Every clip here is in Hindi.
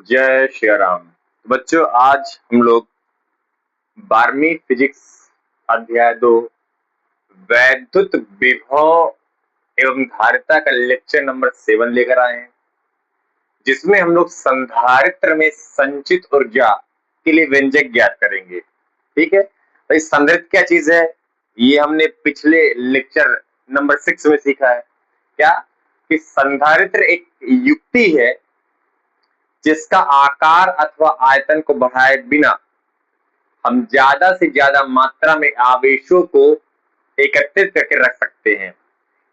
जय श्री राम। बच्चों, आज हम लोग 12वीं फिजिक्स अध्याय 2 वैद्युत विभव एवं धारिता का लेक्चर नंबर 7 लेकर आए हैं, जिसमें हम लोग संधारित्र में संचित ऊर्जा के लिए व्यंजक ज्ञात करेंगे। ठीक है भाई, संधारित्र क्या चीज है ये हमने पिछले लेक्चर नंबर 6 में सीखा है। क्या कि संधारित्र एक युक्ति है जिसका आकार अथवा आयतन को बढ़ाए बिना हम ज्यादा से ज्यादा मात्रा में आवेशों को एकत्रित करके रख सकते हैं।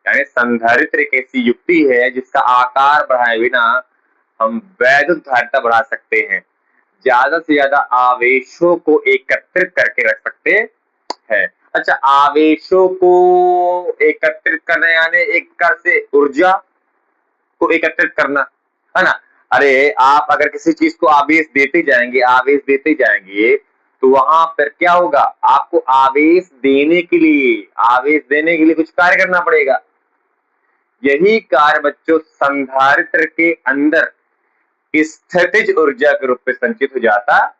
यानी संधारित्र एक ऐसी युक्ति है जिसका आकार बढ़ाए बिना हम वैद्युत धारिता बढ़ा सकते हैं, ज्यादा से ज्यादा आवेशों को एकत्रित करके रख सकते हैं। अच्छा, आवेशों को एकत्रित करना यानी एक प्रकार से ऊर्जा को एकत्रित करना, है ना। अरे, आप अगर किसी चीज को आवेश देते जाएंगे तो वहां पर क्या होगा, आपको आवेश देने के लिए कुछ कार्य करना पड़ेगा। यही कार्य बच्चों संधारित्र के अंदर स्थितिज ऊर्जा के रूप में संचित हो जाता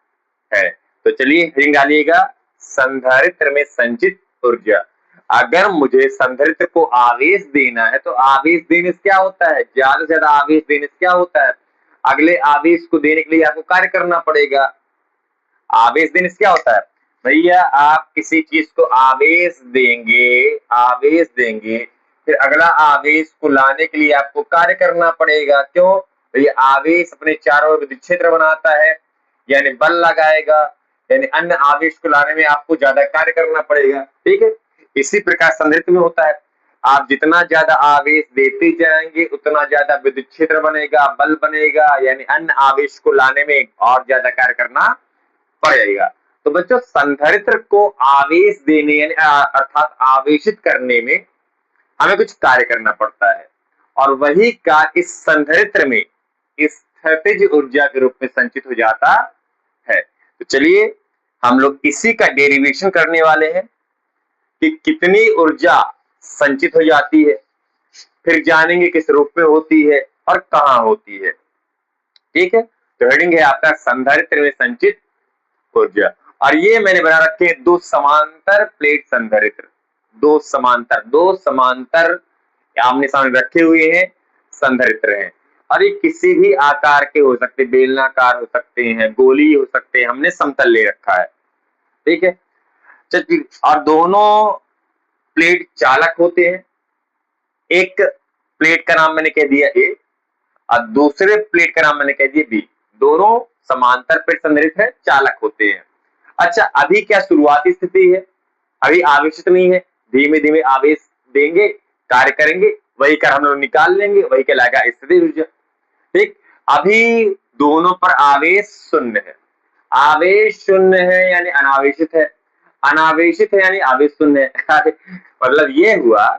है। तो चलिए हेडिंग डालिएगा, संधारित्र में संचित ऊर्जा। अगर मुझे संधारित्र को आवेश देना है तो आवेश देने से क्या होता है, ज्यादा से ज्यादा आवेश देने से क्या होता है, अगले आवेश को देने के लिए आपको कार्य करना पड़ेगा। आवेश देने से क्या होता है भैया, आप किसी चीज को आवेश देंगे, फिर अगला आवेश को लाने के लिए आपको कार्य करना पड़ेगा। क्यों? तो ये आवेश अपने चारों ओर विद्युत क्षेत्र बनाता है, यानी बल लगाएगा, यानी अन्य आवेश को लाने में आपको ज्यादा कार्य करना पड़ेगा। ठीक है, इसी प्रकार संधारित्र में होता है, आप जितना ज्यादा आवेश देते जाएंगे उतना ज्यादा विद्युत क्षेत्र बनेगा, बल बनेगा, यानी अन्य आवेश को लाने में और ज्यादा कार्य करना पड़ेगा। तो बच्चों, संधारित्र को आवेश देने यानी अर्थात आवेशित करने में हमें कुछ कार्य करना पड़ता है, और वही कार्य इस संधारित्र में स्थितिज ऊर्जा के रूप में संचित हो जाता है। तो चलिए हम लोग इसी का डेरिवेशन करने वाले हैं कि कितनी ऊर्जा संचित हो जाती है, फिर जानेंगे किस रूप में होती है और कहां होती है। ठीक है, तो हेडिंग है आपका संधारित्र में संचित ऊर्जा। और ये मैंने बना रखे दो समांतर प्लेट संधारित्र, दो समांतर आमने सामने रखे हुए हैं संधारित्र हैं, और ये किसी भी आकार के हो सकते, बेलनाकार हो सकते हैं, गोली हो सकते हैं, हमने समतल ले रखा है। ठीक है, चलिए, और दोनों प्लेट चालक होते हैं। एक प्लेट का नाम मैंने कह दिया ए और दूसरे प्लेट का नाम मैंने कह दिया बी। दोनों समांतर प्लेट संधारित्र है, चालक होते हैं। अच्छा, अभी क्या शुरुआती स्थिति है, अभी आवेशित नहीं है, धीमे धीमे आवेश देंगे, कार्य करेंगे, वही कार्य हम लोग निकाल लेंगे, वही कहलाएगा स्थितिज ऊर्जा। ठीक, अभी दोनों पर आवेश शून्य है, आवेश शून्य है यानी अनावेशित है, अनावेशित है यानी आवेश शून्य है। मतलब ये हुआ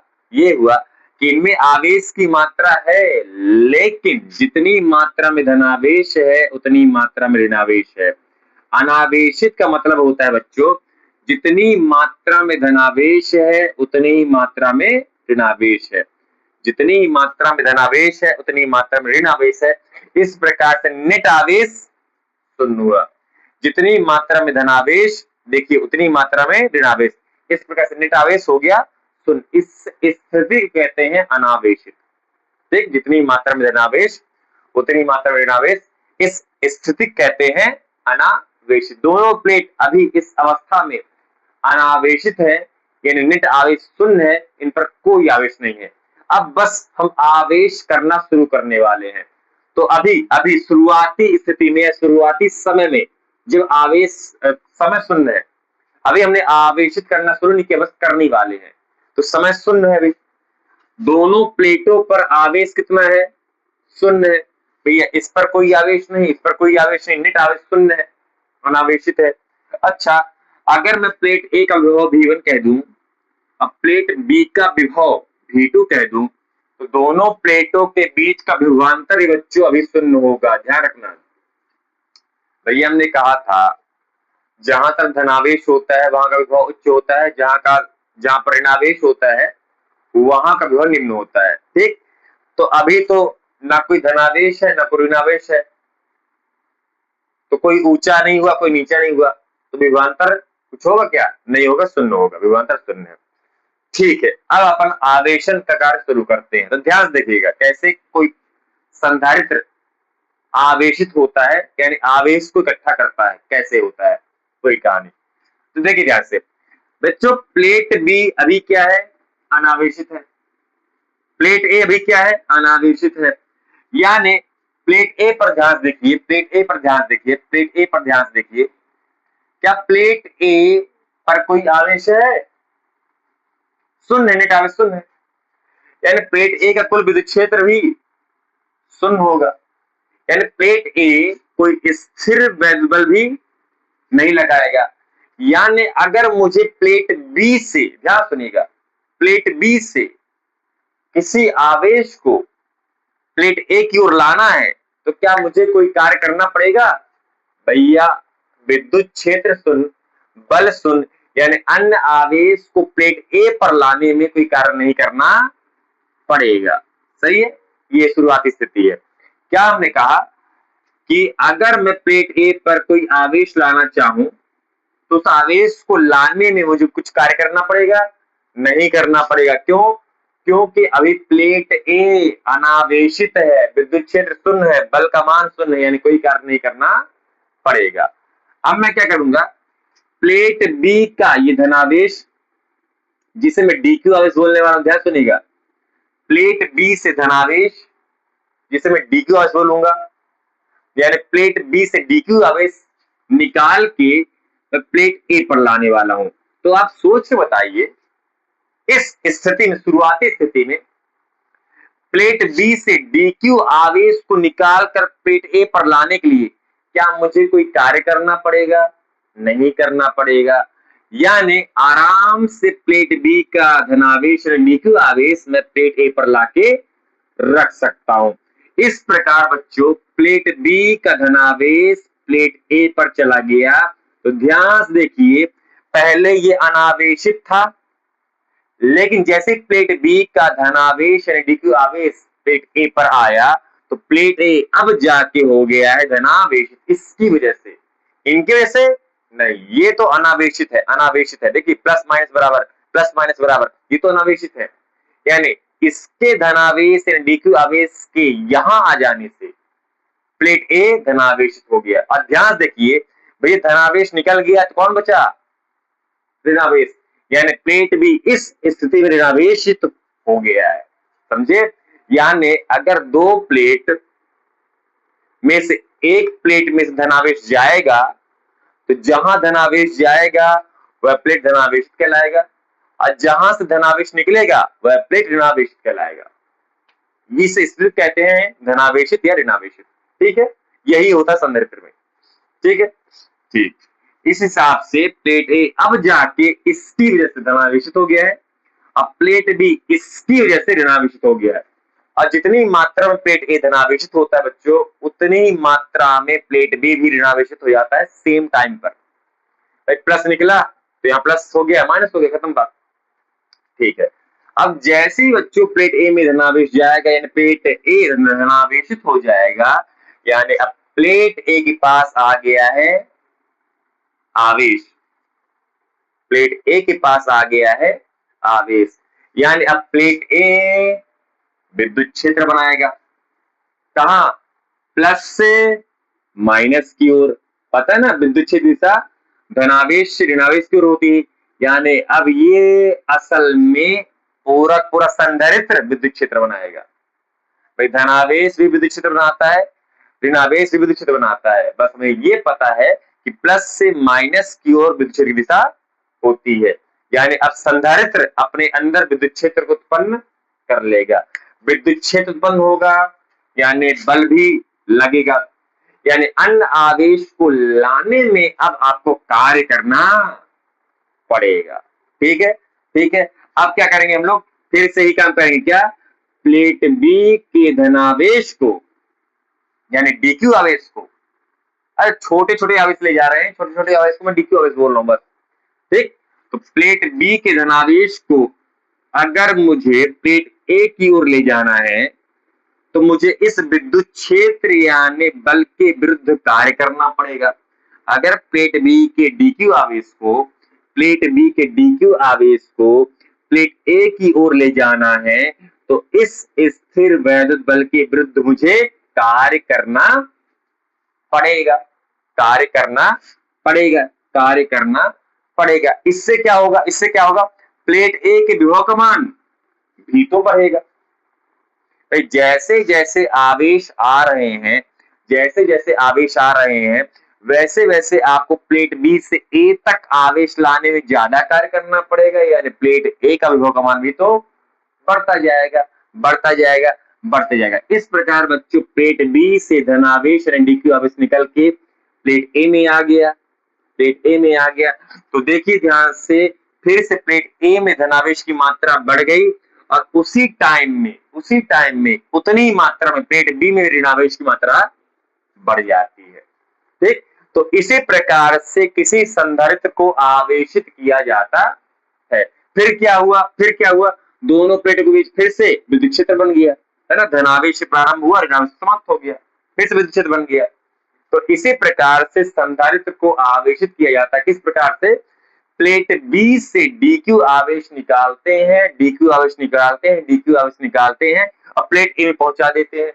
कि इनमें आवेश की मात्रा है, लेकिन जितनी मात्रा में धनावेश है उतनी मात्रा में ऋणावेश है। अनावेशित का मतलब होता है बच्चों, जितनी मात्रा में धनावेश है उतनी ही मात्रा में ऋणावेश है, जितनी मात्रा में धनावेश है उतनी मात्रा में ऋणावेश है। इस प्रकार से नेट आवेश शून्य हुआ, जितनी मात्रा में धनावेश देखिए उतनी मात्रा में ऋणावेश, इस प्रकार से नेट आवेश हो गया शून्य। इस स्थिति कहते हैं अनावेशित। देख, जितनी मात्रा में धनावेश उतनी मात्रा में ऋणावेश, इस स्थिति कहते हैं अनावेशित। दोनों प्लेट अभी इस अवस्था में अनावेशित है, यानी नेट आवेश शून्य है, इन पर कोई आवेश नहीं है। अब बस हम आवेश करना शुरू करने वाले हैं। तो अभी शुरुआती स्थिति में, शुरुआती समय में जब आवेश समय शून्य है, अभी हमने आवेशित करना शुरू नहीं किया, बस करने वाले हैं, तो समय शून्य है। अभी दोनों प्लेटों पर आवेश कितना है, शून्य है। भैया इस पर कोई आवेश नहीं, इस पर कोई आवेश नहीं, नेट आवेश शून्य है, अनावेशित है। अच्छा, अगर मैं प्लेट ए का विभव V1 कह दूं, अब प्लेट बी का विभव V2 कह दूं, तो दोनों प्लेटों के बीच का विभवांतर ही बच्चों अभी शून्य होगा। ध्यान रखना भैया, हमने कहा था जहां तक धनावेश होता है वहां का विभव उच्च होता है, जहां पर ऋणावेश होता है वहां का विभव निम्न होता है। ठीक, तो अभी तो ना कोई धनावेश है ना कोई ऋणावेश है, तो कोई ऊंचा नहीं हुआ कोई नीचा नहीं हुआ, तो विभवांतर कुछ होगा क्या? नहीं होगा, शून्य होगा, विभवांतर शून्य है। ठीक है, अब अपन आवेशन का कार्य शुरू करते हैं। तो ध्यान देखिएगा कैसे कोई संधारित्र आवेशित होता है, यानी आवेश को इकट्ठा करता है, कैसे होता है पूरी कहानी। तो देखिए ध्यान से बच्चों, प्लेट बी अभी क्या है? अनावेशित है। प्लेट ए अभी क्या है? अनावेशित है। यानी प्लेट ए पर ध्यान देखिए, प्लेट ए पर ध्यान देखिए, प्लेट ए पर ध्यान देखिए, क्या प्लेट ए पर कोई आवेश है? शून्य है, नेट आवेश शून्य है। यानी प्लेट ए का कुल विद्युत क्षेत्र भी शून्य होगा। यानी प्लेट ए कोई स्थिर बल भी नहीं लगाएगा। यानी अगर मुझे प्लेट बी से, ध्यान सुनिएगा, प्लेट बी से किसी आवेश को प्लेट ए की ओर लाना है तो क्या मुझे कोई कार्य करना पड़ेगा? भैया विद्युत क्षेत्र शून्य, बल शून्य, यानी अन्य आवेश को प्लेट ए पर लाने में कोई कार्य नहीं करना पड़ेगा। सही है, ये शुरुआती स्थिति है। क्या हमने कहा कि अगर मैं प्लेट ए पर कोई आवेश लाना चाहूं तो उस आवेश को लाने में मुझे कुछ कार्य करना पड़ेगा? नहीं करना पड़ेगा। क्यों? क्योंकि अभी प्लेट ए अनावेशित है, विद्युत क्षेत्र शून्य है, बल का मान शून्य है, यानी कोई कार्य नहीं करना पड़ेगा। अब मैं क्या करूंगा, प्लेट बी का ये धनावेश, जिसे मैं डीक्यू आवेश बोलने वाला हूं, ध्यान सुनिएगा, प्लेट बी से धनावेश जिसे मैं डीक्यू आवेश बोलूंगा, यानी प्लेट बी से डीक्यू आवेश निकाल के मैं प्लेट ए पर लाने वाला हूं। तो आप सोच के बताइए, इस स्थिति में, शुरुआती स्थिति में प्लेट बी से डीक्यू आवेश को निकालकर प्लेट ए पर लाने के लिए क्या मुझे कोई कार्य करना पड़ेगा? नहीं करना पड़ेगा। यानी आराम से प्लेट बी का धनावेश डीक्यू आवेश मैं प्लेट ए पर लाके रख सकता हूं। इस प्रकार बच्चों प्लेट बी का धनावेश प्लेट ए पर चला गया। तो ध्यान से देखिए, पहले ये अनावेशित था, लेकिन जैसे प्लेट बी का धनावेश यानी डीक्यू आवेश प्लेट ए पर आया तो प्लेट ए अब जाके हो गया है धनावेशित। इसकी वजह से, इनकी वजह से नहीं, ये तो अनावेशित है, अनावेशित है। देखिए प्लस माइनस बराबर, प्लस माइनस बराबर, ये तो अनावेशित है। यानी इसके धनावेश यानी डीक्यू आवेश के यहां आ जाने से प्लेट ए धनावेशित हो गया। और ध्यान देखिए भैया, धनावेश निकल गया तो कौन बचा? ऋणावेश। यानी प्लेट भी इस स्थिति में ऋणावेशित हो गया है। समझे? यानी अगर दो प्लेट में से एक प्लेट में से धनावेश जाएगा तो जहां धनावेश जाएगा वह प्लेट धनावेशित कहलाएगा, और जहां से धनावेश निकलेगा वह प्लेट ऋणावेशित कहलाएगा। इसे स्थिति कहते हैं धनावेशित या ऋणावेशित। ठीक है, यही होता है संधारित्र में। ठीक है, ठीक। इस हिसाब से प्लेट ए अब जाके इसकी वजह से धनावेशित हो गया है, अब प्लेट बी इसकी वजह से ऋणावेशित हो गया है। और जितनी मात्रा में प्लेट ए धनावेशित होता है बच्चों, उतनी ही मात्रा में प्लेट बी भी ऋणावेशित हो जाता है सेम टाइम पर। एक प्लस निकला तो यहाँ प्लस हो गया, माइनस हो गया, खत्म बात। ठीक है, अब जैसे ही बच्चों प्लेट ए में धनावेश जाएगा यानी प्लेट ए धनावेशित हो जाएगा, यानी अब प्लेट ए के पास आ गया है आवेश, प्लेट ए के पास आ गया है आवेश। यानी अब प्लेट ए विद्युत क्षेत्र बनाएगा, कहा? प्लस से माइनस की ओर। पता है ना, विद्युत क्षेत्र दिशा धनावेश से ऋणावेश की ओर होती है। यानी अब ये असल में पूरा पूरा संधारित्र विद्युत क्षेत्र बनाएगा। भाई धनावेश भी विद्युत क्षेत्र बनाता है, ऋणावेश भी विद्युत क्षेत्र बनाता है। बस हमें ये पता है कि प्लस से माइनस की ओर विद्युत क्षेत्र की दिशा होती है। यानी अब संधारित्र अपने अंदर विद्युत क्षेत्र को उत्पन्न कर लेगा, विद्युत क्षेत्र उत्पन्न होगा यानी बल भी लगेगा। यानी अन्य आवेश को लाने में अब आपको कार्य करना पड़ेगा। ठीक है, ठीक है। अब क्या करेंगे हम लोग, फिर से ही काम करेंगे। क्या? प्लेट बी के धनावेश को यानी डीक्यू आवेश को, अरे छोटे छोटे आवेश ले जा रहे हैं, छोटे छोटे आवेश को मैं डीक्यू आवेश बोल रहा हूं बस। ठीक, तो प्लेट बी के धनावेश को अगर मुझे प्लेट ए की ओर ले जाना है तो मुझे इस विद्युत क्षेत्र यानी बल के विरुद्ध कार्य करना पड़ेगा। अगर प्लेट बी के डीक्यू आवेश को प्लेट ए की ओर ले जाना है तो इस स्थिर वैद्युत बल के विरुद्ध मुझे कार्य करना पड़ेगा कार्य करना पड़ेगा। इससे क्या होगा प्लेट ए के विभव का मान भी तो बढ़ेगा। जैसे जैसे आवेश आ रहे हैं वैसे वैसे आपको प्लेट बी से ए तक आवेश लाने में ज्यादा कार्य करना पड़ेगा, यानी प्लेट ए का विभव का मान भी तो बढ़ता जाएगा। इस प्रकार बच्चों प्लेट बी से धनावेश यानी डीक्यू आवेश निकल के प्लेट ए में आ गया। तो देखिए ध्यान से, फिर से प्लेट ए में धनावेश की मात्रा बढ़ गई और उसी टाइम में उतनी मात्रा में प्लेट बी में ऋणावेश की मात्रा बढ़ जाती है। ठीक, तो इसी प्रकार से किसी संधारित्र को आवेशित किया जाता है। फिर क्या हुआ दोनों प्लेटों के बीच फिर से विद्युत क्षेत्र बन गया, है ना। धनावेश से प्रारंभ हुआ, ऋणावेश समाप्त हो गया, फिर से विद्युत क्षेत्र बन गया। तो इसी प्रकार से संधारित्र को आवेशित किया जाता है। किस प्रकार से? प्लेट बी से डीक्यू आवेश निकालते हैं और प्लेट ए में पहुंचा देते हैं।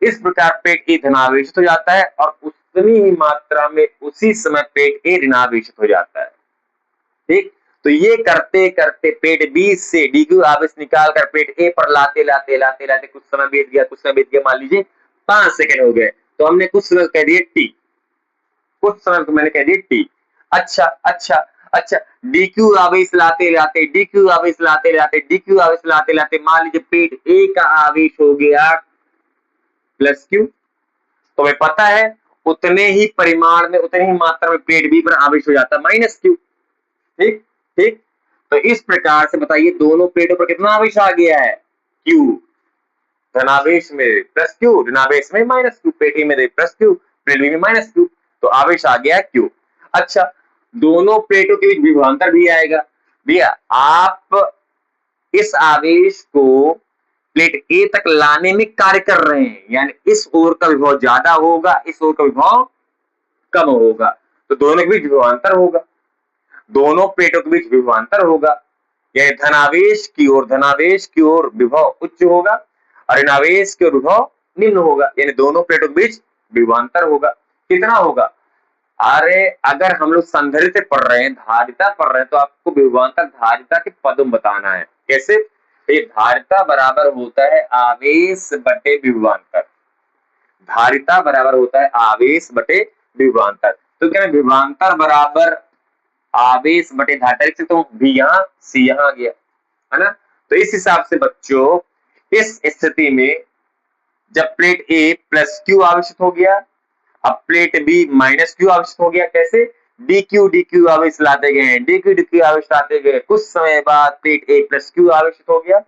इस प्रकार प्लेट ए धनावेशित हो जाता है और उतनी ही मात्रा में उसी समय प्लेट ए ऋणावेशित हो जाता है। ठीक, तो ये करते करते प्लेट बी से डीक्यू आवेश निकालकर प्लेट ए पर लाते कुछ समय बीत गया, मान लीजिए 5 सेकंड हो गए, तो हमने कुछ समय कह दिए टी, मैंने कह दिया टी। अच्छा, डीक्यू आवेश लाते मान लीजिए प्लेट ए का आवेश हो गया प्लस क्यू, तो हमें पता है उतने ही परिमाण में उतनी ही मात्रा में प्लेट बी पर आवेश हो जाता है माइनस क्यू। ठीक, तो इस प्रकार से बताइए दोनों प्लेटों पर कितना आवेश आ गया है? क्यू। धनावेश में प्लस क्यू, ऋणावेश में माइनस क्यू। प्लेट ए में प्लस क्यू, प्लेट बी में माइनस क्यू, तो आवेश आ गया क्यू। अच्छा, दोनों प्लेटों के बीच विभवांतर भी आएगा। भैया आप इस आवेश को प्लेट ए तक लाने में कार्य कर रहे हैं, यानी इस ओर का विभव ज्यादा होगा, इस ओर का विभव कम होगा, तो दोनों के बीच विभवांतर होगा। यानी धनावेश की ओर विभव उच्च होगा और ऋणावेश की ओर विभव निम्न होगा, यानी दोनों प्लेटों के बीच विभवांतर होगा। कितना होगा? अरे अगर हम लोग संधारित्र पढ़ रहे हैं, धारिता पढ़ रहे हैं, तो आपको विभवांतर धारिता के पद में बताना है। कैसे? ये धारिता बराबर होता है आवेश बटे विभवांतर। तो क्या विभवांतर बराबर आवेश बटे धारिता लिख सकता हूं, भी यहां सी यहां आ गया, है ना। तो इस हिसाब से बच्चों इस स्थिति में जब प्लेट ए प्लस क्यू आवेशित हो गया, अब प्लेट बी माइनस क्यू आवेशित हो गया। कैसे? डीक्यू आवेश लाते गए, कुछ समय बाद प्लेट ए प्लस क्यू आवेशित हो गया,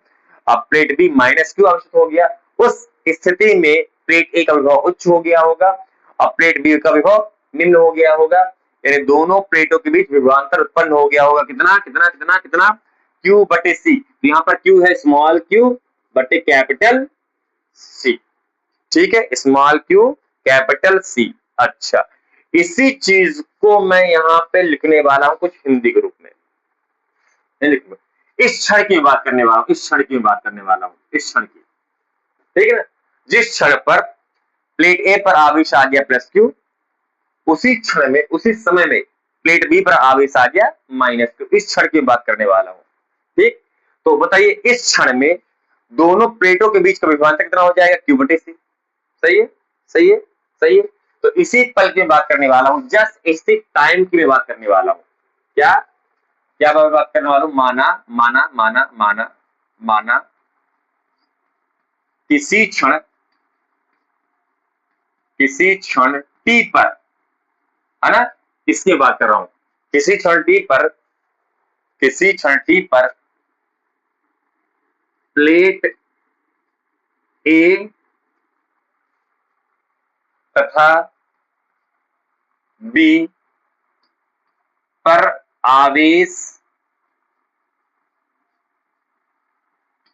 अब प्लेट बी माइनस क्यू आवेशित हो गया। उस स्थिति में प्लेट ए का विभव उच्च हो गया होगा और प्लेट बी का विभव निम्न हो गया होगा, यानी दोनों प्लेटों के बीच विभवांतर उत्पन्न हो गया होगा। कितना? क्यू बटे सी। तो यहाँ पर क्यू है स्मॉल क्यू बटे कैपिटल सी। ठीक है, स्मॉल क्यू कैपिटल सी। अच्छा, इसी चीज को मैं यहाँ पे लिखने वाला हूं कुछ हिंदी के रूप में। इस क्षण की बात करने वाला हूं, इस क्षण की। ठीक है ना, जिस क्षण पर प्लेट ए पर आवेश आ गया प्लस क्यू, उसी क्षण में उसी समय में प्लेट बी पर आवेश आ गया माइनस क्यू। इस क्षण की बात करने वाला हूं। ठीक, तो बताइए इस क्षण में दोनों प्लेटों के बीच का विभवांतर कितना हो जाएगा? क्यू बटे सी। सही है। तो इसी पल की बात करने वाला हूं, जस्ट इसी टाइम की मैं बात करने वाला हूं। क्या मैं बात करने वाला हूं? माना किसी क्षण टी पर, है ना, इसकी बात कर रहा हूं। किसी क्षण टी पर प्लेट ए तथा बी पर आवेश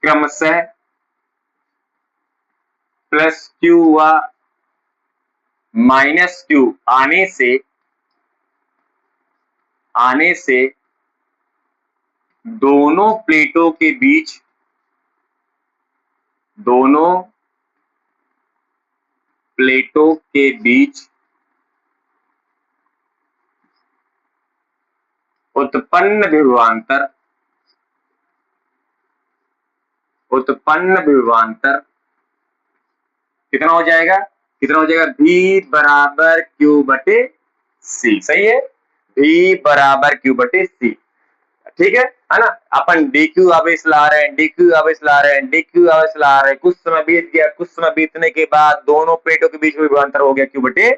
क्रमशः प्लस क्यू हुआ माइनस क्यू आने से दोनों प्लेटों के बीच उत्पन्न विभवांतर कितना हो जाएगा V बराबर Q बटे C। सही है, V बराबर Q बटे C। ठीक है ना। अपन dq आवेश ला रहे हैं, कुछ समय बीत गया, कुछ समय बीतने के बाद दोनों प्लेटों के बीच में विभवांतर हो गया Q बटे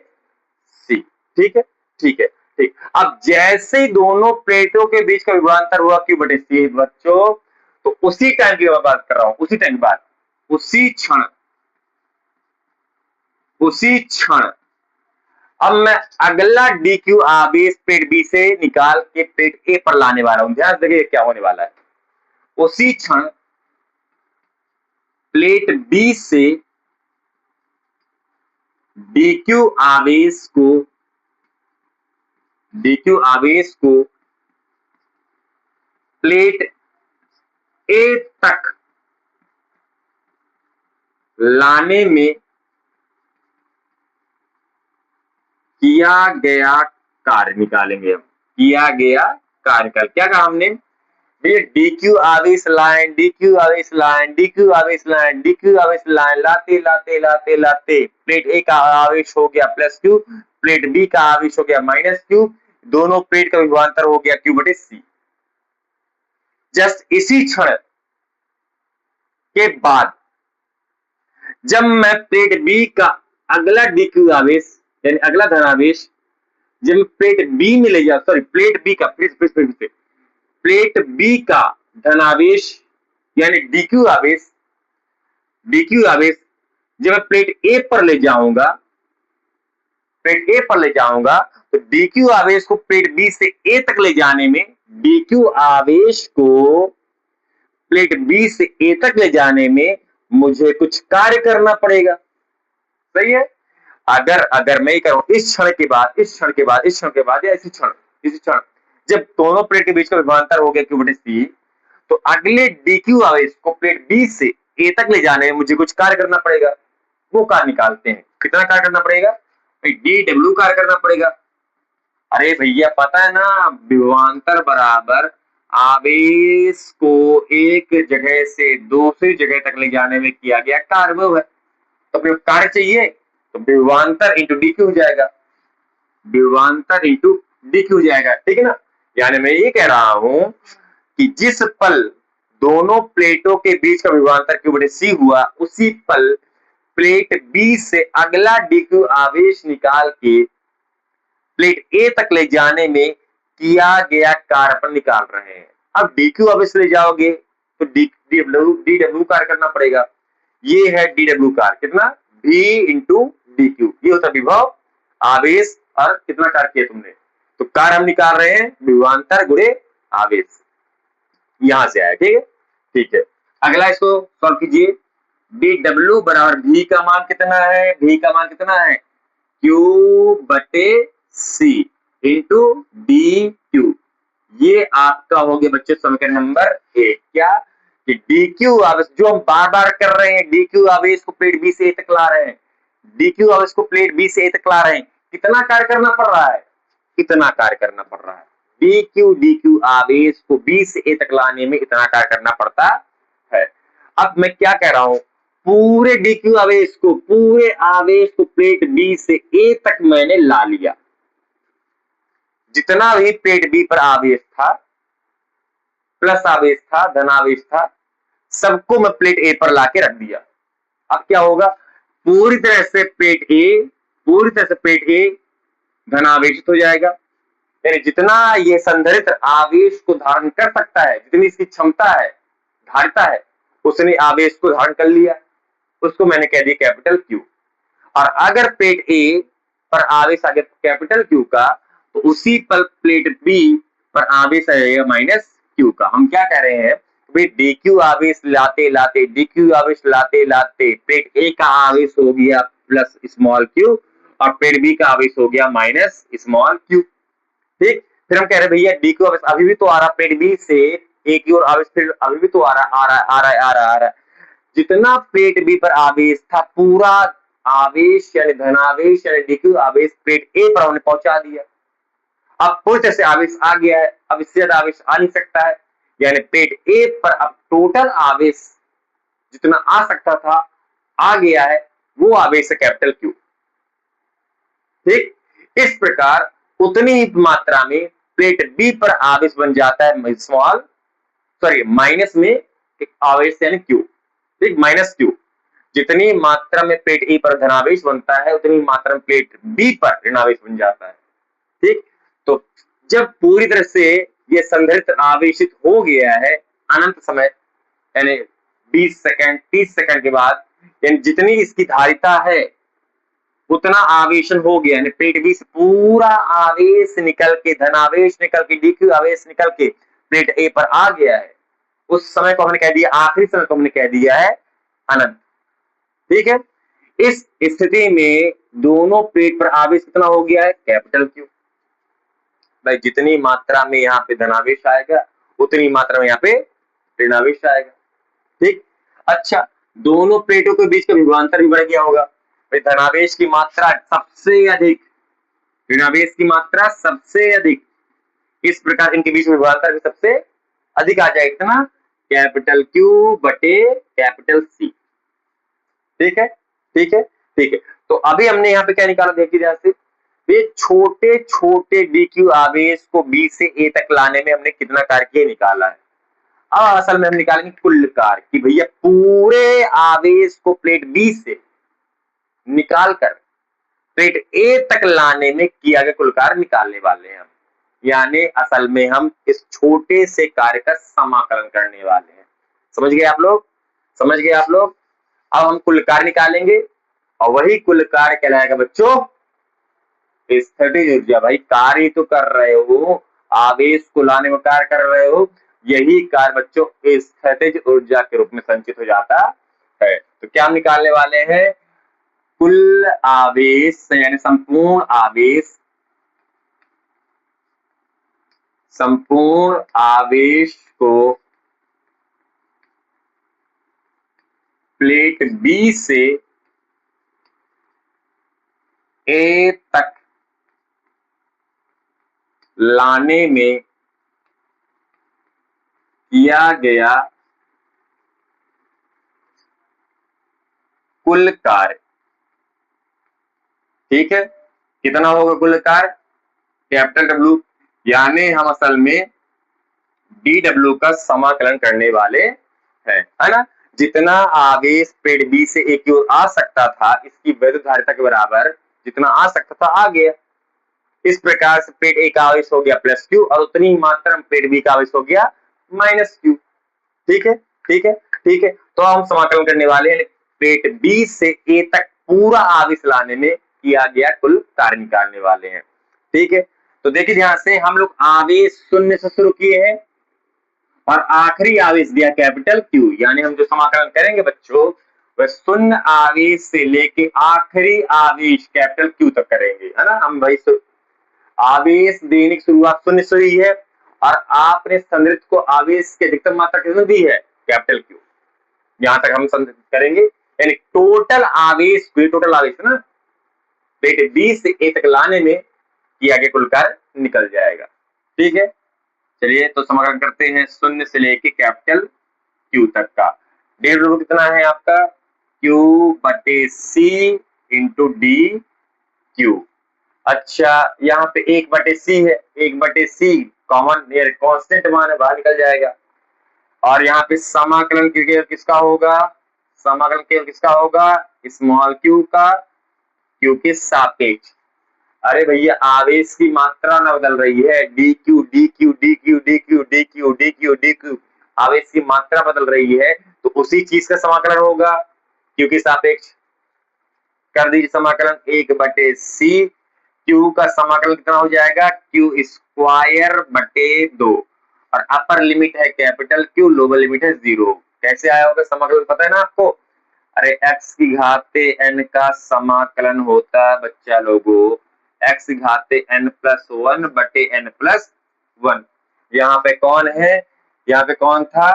C। ठीक है। अब जैसे ही दोनों प्लेटों के बीच का विभवांतर हुआ Q बटे C बच्चों, तो उसी टाइम की मैं बात कर रहा हूं, उसी क्षण अब मैं अगला dq आवेश प्लेट B से निकाल के प्लेट A पर लाने वाला हूं। ध्यान देखिए क्या होने वाला है। उसी क्षण प्लेट B से dq आवेश को प्लेट A तक लाने में किया गया कार्य निकालेंगे हम। क्या कहा हमने? भैया dq आवेश लाइन लाते प्लेट A का आवेश हो गया प्लस Q, प्लेट B का आवेश हो गया माइनस Q, दोनों प्लेट का विभवांतर हो गया Q बटे C। जस्ट इसी क्षण के बाद जब मैं प्लेट B का अगला dq आवेश यानी अगला धनावेश जब प्लेट B में ले जाऊं, सॉरी प्लेट B का प्लेट B का धनावेश यानी dq आवेश जब मैं प्लेट A पर ले जाऊंगा तो dq आवेश को प्लेट B से A तक ले जाने में प्लेट B से A तक ले जाने में मुझे कुछ कार्य करना पड़ेगा। सही है। अगर मैं करूं इस क्षण के बाद या इसी क्षण जब दोनों प्लेट के बीच का विभवांतर हो गया Q बटे C, तो अगले dq आवेश को प्लेट B से A तक ले जाने में मुझे कुछ कार्य करना पड़ेगा। वो कार्य निकालते हैं। कितना कार्य करना पड़ेगा? dw कार्य करना पड़ेगा। अरे भैया पता है ना, विभवांतर बराबर आवेश को एक जगह से दूसरी जगह तक ले जाने में किया गया कार्य वो है। तो फिर कार्य चाहिए तो विभवांतर इंटू dq हो जाएगा, ठीक है ना। यानी मैं ये कह रहा हूं कि जिस पल दोनों प्लेटों के बीच का विभवांतर Q बटे C हुआ, उसी पल प्लेट B से अगला dq आवेश निकाल के प्लेट A तक ले जाने में किया गया कार्य अपन निकाल रहे हैं। अब dq आवेश ले जाओगे तो dw कार्य करना पड़ेगा। ये है dw कार्य, कितना? V into dq। ये होता विभव आवेश और कितना कार्य किया तुमने। तो कार्य हम निकाल रहे हैं विभवांतर गुणे आवेश, यहां से आया। ठीक है। अगला इसको सॉल्व कीजिए। dw बराबर V का मान कितना है? Q बटे C इंटू dq। ये आपका हो गया बच्चे समीकरण नंबर 1। क्या कि dq आवेश जो हम बार बार कर रहे हैं, dq आवेश को प्लेट B से A तक ला रहे हैं, कितना कार्य करना पड़ रहा है? इतना कार्य करना पड़ रहा है। dq आवेश को B से A तक लाने में इतना कार्य करना पड़ता है। अब मैं क्या कह रहा हूं, पूरे dq आवेश को प्लेट B से A तक मैंने ला लिया। जितना भी प्लेट B पर आवेश था, प्लस आवेश था, धनावेश था, सबको मैं प्लेट A पर लाके रख दिया। अब क्या होगा, पूरी तरह से प्लेट A धनावेशित हो जाएगा। यानी जितना ये संधारित्र आवेश को धारण कर सकता है, जितनी इसकी क्षमता है, धारिता है, उसने आवेश को धारण कर लिया। उसको मैंने कह दिया कैपिटल Q। और अगर प्लेट A पर आवेश आ गया कैपिटल Q का, तो उसी पर प्लेट B पर आवेश आएगा माइनस Q का। हम क्या कह रहे हैं, भाई डी क्यू आवेश लाते लाते प्लेट ए का आवेश हो गया प्लस स्मॉल क्यू और प्लेट बी का आवेश हो गया माइनस स्मॉल क्यू। ठीक, फिर हम कह रहे भैया डी क्यू आवेश अभी भी तो आ रहा प्लेट बी से ए की ओर आवेश फिर अभी भी तो आ रहा। जितना प्लेट बी पर आवेश था पूरा आवेश यानी धनावेश यानी डी क्यू आवेश प्लेट ए पर हमने पहुंचा दिया। अब पूरी तरह से आवेश आ गया है, अब इससे ज्यादा आवेश आ नहीं सकता है, यानी प्लेट ए पर अब टोटल आवेश जितना आ सकता था आ गया है, वो आवेश है कैपिटल क्यू। ठीक, इस प्रकार उतनी ही मात्रा में प्लेट बी पर आवेश बन जाता है स्मॉल माइनस में एक आवेश यानी क्यू। ठीक, माइनस क्यू। जितनी मात्रा में प्लेट ए पर धनावेश बनता है उतनी मात्रा में प्लेट बी पर ऋणावेश बन जाता है। ठीक, तो जब पूरी तरह से ये संधारित्र आवेशित हो गया है अनंत समय यानी 20 सेकंड 30 सेकंड के बाद, यानी जितनी इसकी धारिता है उतना आवेशन हो गया, यानी प्लेट बी से पूरा आवेश निकल के धनावेश निकल के डीक्यू आवेश निकल के प्लेट ए पर आ गया है, उस समय को हमने कह दिया, आखिरी समय को हमने कह दिया है अनंत। ठीक है, इस स्थिति में दोनों प्लेट पर आवेश कितना हो गया है कैपिटल क्यू। भाई जितनी मात्रा में यहाँ पे धनावेश आएगा उतनी मात्रा में यहाँ पे ऋणावेश आएगा। ठीक, अच्छा दोनों प्लेटों के बीच का विभवांतर भी बढ़ गया होगा। भाई धनावेश की मात्रा सबसे अधिक, ऋणावेश की मात्रा सबसे अधिक, इस प्रकार इनके बीच में विभवांतर भी सबसे अधिक आ जाएगा कितना कैपिटल क्यू बटे कैपिटल सी। ठीक है, ठीक है, ठीक है। तो अभी हमने यहाँ पे क्या निकाला देखिए ध्यान से, ये छोटे छोटे डी क्यू आवेश को बी से ए तक लाने में हमने कितना कार्य निकाला है। अब असल में हम निकालेंगे कुल कार्य कि भैया पूरे आवेश को प्लेट बी से निकालकर प्लेट ए तक लाने में किया गया कुल कार्य निकालने वाले हैं हम, यानी असल में हम इस छोटे से कार्य का समाकलन करने वाले हैं। समझ गए आप लोग, समझ गए आप लोग। अब हम कुल कार्य निकालेंगे और वही कुल कार्य कहलाएगा बच्चों स्थितिज ऊर्जा। भाई कार्य तो कर रहे हो, आवेश को लाने में कार्य कर रहे हो, यही कार्य बच्चों स्थितिज ऊर्जा के रूप में संचित हो जाता है। तो क्या हम निकालने वाले हैं कुल आवेश यानी संपूर्ण आवेश को प्लेट बी से ए तक लाने में किया गया कुल कार्य। ठीक है, कितना होगा कुल कार्य कैपिटल डब्ल्यू, यानी हम असल में डी डब्ल्यू का समाकलन करने वाले हैं, है ना। जितना आवेश प्लेट बी से ए की ओर आ सकता था इसकी वैद्युत धारिता के बराबर जितना आ सकता था आ गया। इस प्रकार से प्लेट ए का आवेश हो गया प्लस क्यू और उतनी ही मात्रा में प्लेट बी का आवेश हो गया माइनस क्यू। ठीक है, ठीक है, ठीक है। तो हम समाकलन करने वाले हैं प्लेट बी से ए तक पूरा आवेश लाने में किया गया कुल कार्य निकालने वाले हैं। ठीक है, तो देखिए ध्यान से हम लोग आवेश शून्य से शुरू किए हैं और आखिरी आवेश दिया कैपिटल क्यू, यानी हम जो समाकलन करेंगे बच्चों वह शून्य आवेश से लेके आखिरी आवेश कैपिटल क्यू तक करेंगे, है ना। हम भाई आवेश देने की शुरुआत शून्य से हुई है और आपने संधारित्र को आवेश की अधिकतम मात्रा कितनी दी है कैपिटल क्यू, यहां तक हम संधारित्र करेंगे, यानी टोटल आवेश है ना प्लेट बी से ए तक लाने में किया गया कुल कार्य निकल जाएगा। ठीक है, चलिए तो समाकलन करते हैं शून्य से लेके कैपिटल क्यू तक का। डी डब्ल्यू कितना है आपका क्यू बटे सी इंटू डी क्यू। अच्छा यहाँ पे 1/c है, 1/c कॉमन कांस्टेंट मान है बाहर निकल जाएगा और यहाँ पे समाकलन किसका होगा, समाकलन केवल किसका होगा स्मॉल क्यू का क्यू के सापेक्ष। अरे भैया आवेश की मात्रा ना बदल रही है, D Q D Q D Q D Q D Q D Q D Q, आवेश की मात्रा बदल रही है तो उसी चीज का समाकलन होगा क्यू के सापेक्ष। कर दीजिए समाकलन 1/c, क्यू का समाकलन कितना हो जाएगा क्यू स्क्वायर बटे 2 और अपर लिमिट है कैपिटल क्यू, लोअर लिमिट है 0। कैसे आया होगा समाकलन, पता है ना आपको? अरे x की घाते n का समाकलन होता है बच्चा लोगों x की घाते n+1 बटे n+1। यहाँ पे कौन है, यहाँ पे कौन था?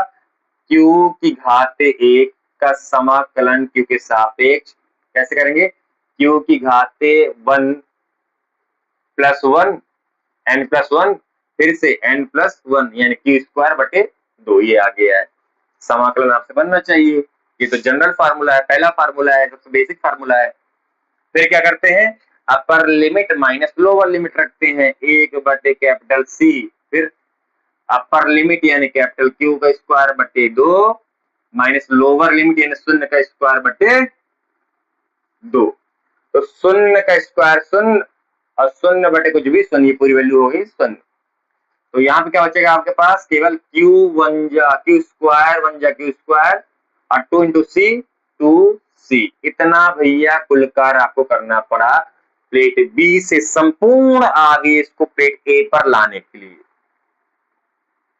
q की घाते 1 का समाकलन q के सापेक्ष कैसे करेंगे? q की घाते 1+1 n+1 फिर से n+1 यानी q² बटे 2। ये आ गया है, समाकलन आपसे बनना चाहिए। ये तो जनरल फार्मूला है, पहला फार्मूला है, सबसे बेसिक फार्मूला है। फिर क्या करते हैं? Upper limit minus lower limit रखते हैं 1 बटे कैपिटल C, फिर अपर लिमिट यानी कैपिटल Q का स्क्वायर बटे 2 माइनस लोअर लिमिट यानी शून्य का स्क्वायर बटे 2। तो शून्य का स्क्वायर शून्य और शून्य बटे कुछ भी शून्य, पूरी वैल्यू होगी शून्य। तो यहाँ पे क्या बचेगा आपके पास? केवल Q स्क्वायर और 2 इंटू C इतना भैया कुल कार्य आपको करना पड़ा प्लेट B से संपूर्ण आवेश को प्लेट A पर लाने के लिए,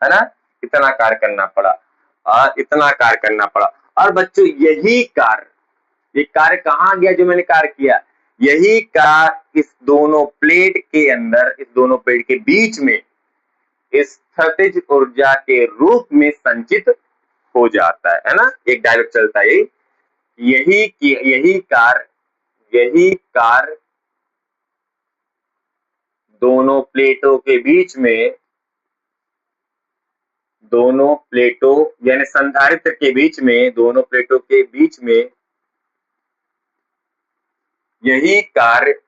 है ना? इतना कार्य करना पड़ा और इतना कार्य करना पड़ा। और बच्चों यही कार्य, ये कार्य कहाँ गया जो मैंने कार्य किया? यही कार्य इस दोनों प्लेट के अंदर, इस दोनों प्लेट के बीच में स्थितिज ऊर्जा के रूप में संचित हो जाता है ना? एक डायरेक्ट चलता है यही कार्य दोनों प्लेटों के बीच में, दोनों प्लेटों यानी संधारित्र के बीच में, दोनों प्लेटों के बीच में यही कार्य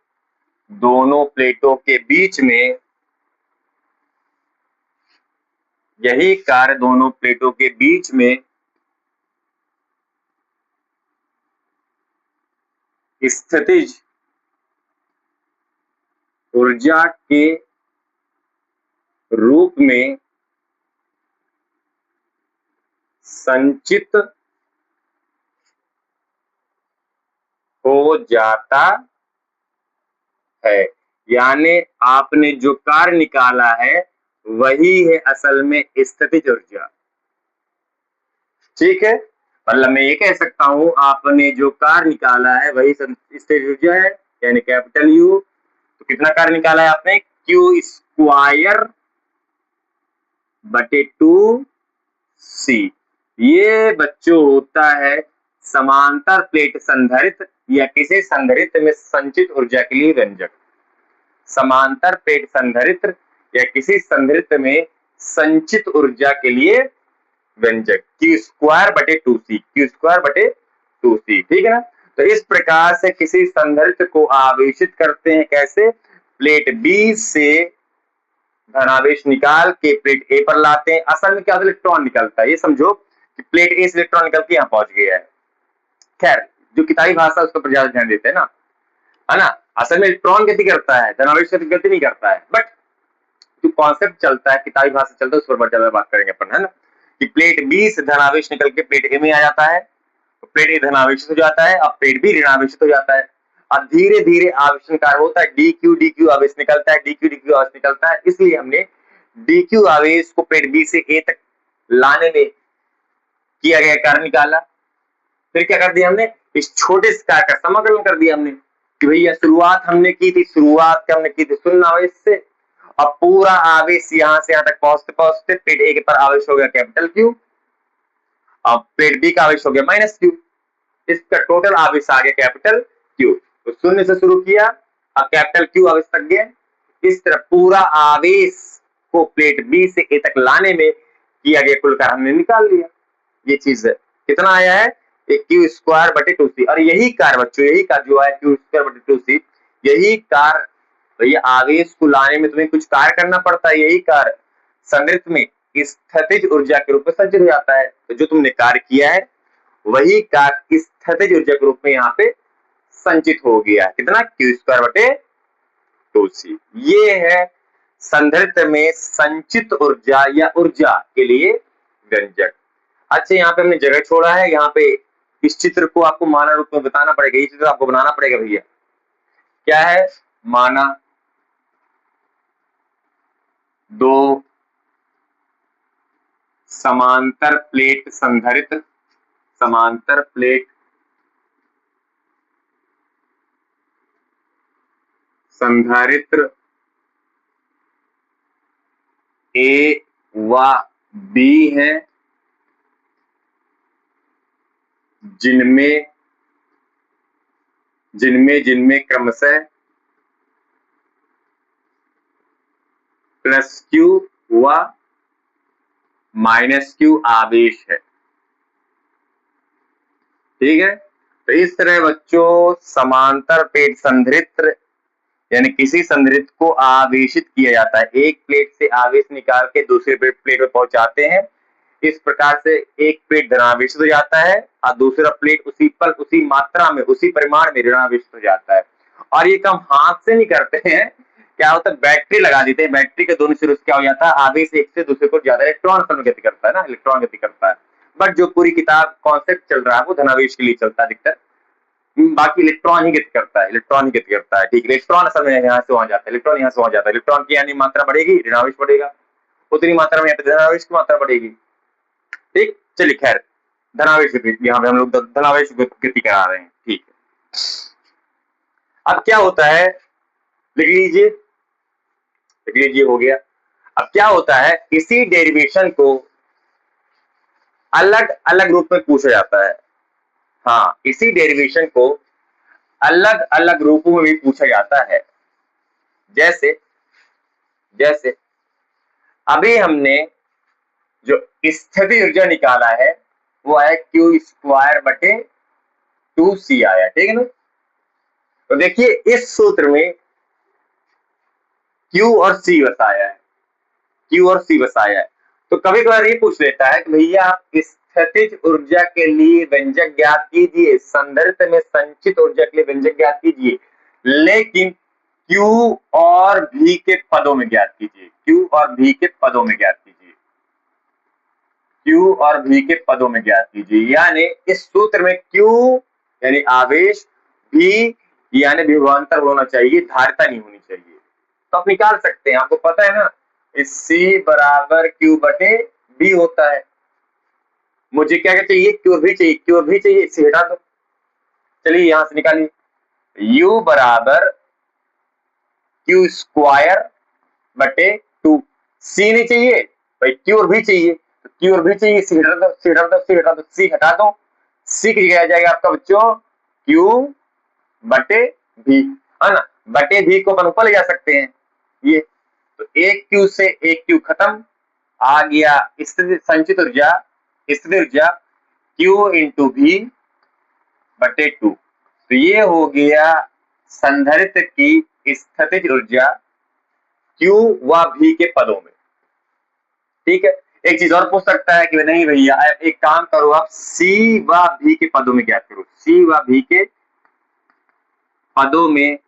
दोनों प्लेटों के बीच में, यही कार्य दोनों प्लेटों के बीच में स्थितिज ऊर्जा के रूप में संचित हो जाता है। यानी आपने जो कार्य निकाला है वही है असल में स्थितिज ऊर्जा। ठीक है, मतलब मैं ये कह सकता हूं आपने जो कार्य निकाला है वही स्थितिज ऊर्जा है, यानी कैपिटल U। तो कितना कार्य निकाला है आपने? Q स्क्वायर बटे 2C। ये बच्चों होता है समांतर प्लेट संधारित्र या किसी संधारित्र में संचित ऊर्जा के लिए व्यंजक। समांतर प्लेट संधारित्र या किसी संधारित्र में संचित ऊर्जा के लिए व्यंजक Q स्क्वायर बटे 2C। ठीक है ना? तो इस प्रकार से किसी संधारित्र को आवेशित करते हैं, कैसे? प्लेट B से धनावेश निकाल के प्लेट A पर लाते हैं। असल में क्या इलेक्ट्रॉन निकलता है, ये समझो कि प्लेट A से इलेक्ट्रॉन निकल के यहाँ पहुंच गया है। खैर, जो किताबी भाषा उस पर ज्यादा ध्यान देते हैं ना, है ना? असल में इलेक्ट्रॉन गति करता है, धनावेश गति नहीं करता है। बट जो कॉन्सेप्ट चलता है, किताबी भाषा चलता है, उस पर ज्यादा बात करेंगे अपन, है ना? कि प्लेट B से धनावेश निकल के प्लेट A में आ जाता है, तो प्लेट A धनावेशित हो जाता है और प्लेट B ऋणावेशित हो जाता है। अब धीरे धीरे आवेशन कार्य होता है, dq आवेश निकलता है, dq आवेश निकलता है। इसलिए हमने dq आवेश को प्लेट B से A तक लाने में किया गया कार्य निकाला। फिर क्या कर दिया हमने? इस छोटे से कार्य का समाकलन कर दिया हमने कि भैया शुरुआत हमने की थी शून्य आवेश से, अब पूरा आवेश यहां से यहां तक पहुंचते पहुंचते प्लेट A के पर आवेश हो गया कैपिटल Q, अब प्लेट B का आवेश हो गया माइनस Q, इसका टोटल आवेश आ गया कैपिटल Q। तो शून्य से शुरू किया, अब कैपिटल Q आवेश तक गया। इस तरह पूरा आवेश को प्लेट B से A तक लाने में किया गया कुल कार्य हमने निकाल लिया। ये चीज है, कितना आया है? Q स्क्वायर बटे 2C। और यही कार्य बच्चों, यही कार्य जो है Q स्क्वायर बटे 2C, यही कार्य, तो ये आवेश को लाने में तुम्हें कुछ कार्य करना पड़ता है, यही कार्य संधारित्र में स्थितिज ऊर्जा के रूप में संचित हो जाता है। तो जो तुमने कार्य किया है वही कार्य स्थितिज ऊर्जा के रूप में यहाँ पे संचित हो गया। कितना? Q स्क्वायर बटे 2C। ये है संधारित्र में संचित ऊर्जा या ऊर्जा के लिए व्यंजक। अच्छा, यहाँ पे हमने जगह छोड़ा है, यहाँ पे इस चित्र को आपको माना रूप में बताना पड़ेगा, ये चित्र आपको बनाना पड़ेगा भैया। क्या है? माना 2 समांतर प्लेट संधारित्र, समांतर प्लेट संधारित्र ए व बी हैं, जिनमें क्रमशः प्लस क्यू व माइनस क्यू आवेश है। ठीक है, तो इस तरह बच्चों समांतर प्लेट संधारित्र यानी किसी संधारित्र को आवेशित किया जाता है, एक प्लेट से आवेश निकाल के दूसरे प्लेट में पहुंचाते हैं। इस प्रकार से एक प्लेट धनावेशित हो जाता है और दूसरा प्लेट उसी पल, उसी मात्रा में, उसी परिमाण में ऋणावेशित हो जाता है। और ये काम हाथ से नहीं करते हैं, क्या होता है बैटरी लगा देते हैं, बैटरी के दोनों सिरों से क्या हो जाता है, आवेश एक से दूसरे को ज्यादा इलेक्ट्रॉन में गति करता है ना, इलेक्ट्रॉन गति करता है। बट जो पूरी किताब कॉन्सेप्ट चल रहा है वो धनावेश के लिए चलता है अधिकतर, बाकी इलेक्ट्रॉन ही गति करता है, इलेक्ट्रॉन ही गति करता है। ठीक है, इलेक्ट्रॉन असल में यहाँ से वहां जाता है, इलेक्ट्रॉन यहाँ से वहां जाता है, इलेक्ट्रॉन की यानी मात्रा बढ़ेगी, ऋणावेश बढ़ेगा, उतनी मात्रा में यहाँ पे धनावेश की मात्रा बढ़ेगी। ठीक, चलिए खैर धनावेश यहाँ पे हम लोग धनावेश गति करा रहे हैं। ठीक है, अब क्या होता है लिख लीजिए, हो गया। अब क्या होता है, इसी डेरिवेशन को अलग अलग रूप में पूछा जाता है। हाँ, इसी डेरिवेशन को अलग अलग रूपों में भी पूछा जाता है। जैसे जैसे अभी हमने जो स्थितिज ऊर्जा निकाला है वो आया क्यू स्क्वायर बटे 2c आया, ठीक है ना। तो देखिए इस सूत्र में Q और C बसाया है, Q और C बसाया है। तो कभी कभार ये पूछ लेता है कि भैया आप स्थितिज ऊर्जा के लिए व्यंजक ज्ञात कीजिए, संधारित्र में संचित ऊर्जा के लिए व्यंजक ज्ञात कीजिए, लेकिन Q और V के पदों में ज्ञात कीजिए, Q और V के पदों में ज्ञात कीजिए, Q और V के पदों में ज्ञात कीजिए। यानी इस सूत्र में Q यानी आवेश, V यानी विभवांतर होना चाहिए, धारिता नहीं होनी चाहिए। तो आप निकाल सकते हैं, आपको पता है ना C बराबर Q बटे B होता है। मुझे क्या चाहिए, Q और V चाहिए, Q और V चाहिए, इसे हटा दो। चलिए यहां से निकालिए, U बराबर Q स्क्वायर बटे 2, C नहीं चाहिए भाई, Q और V चाहिए, तो Q और V चाहिए, C हटा दो, C हटा दो, C हटा दो, C हटा दो। C की जगह आ जाएगा आपका बच्चों Q बटे V, है ना। बटे V को अपन ऊपर ले जा सकते हैं, ये तो एक Q से एक Q खत्म, आ गया संचित ऊर्जा, स्थितिज ऊर्जा Q इंटू V बटे 2। तो ये हो गया संधारित्र की स्थितिज ऊर्जा Q व V के पदों में। ठीक है, एक चीज और पूछ सकता है कि नहीं भैया एक काम करो, आप C व V के पदों में ज्ञात करो, C व V के पदों में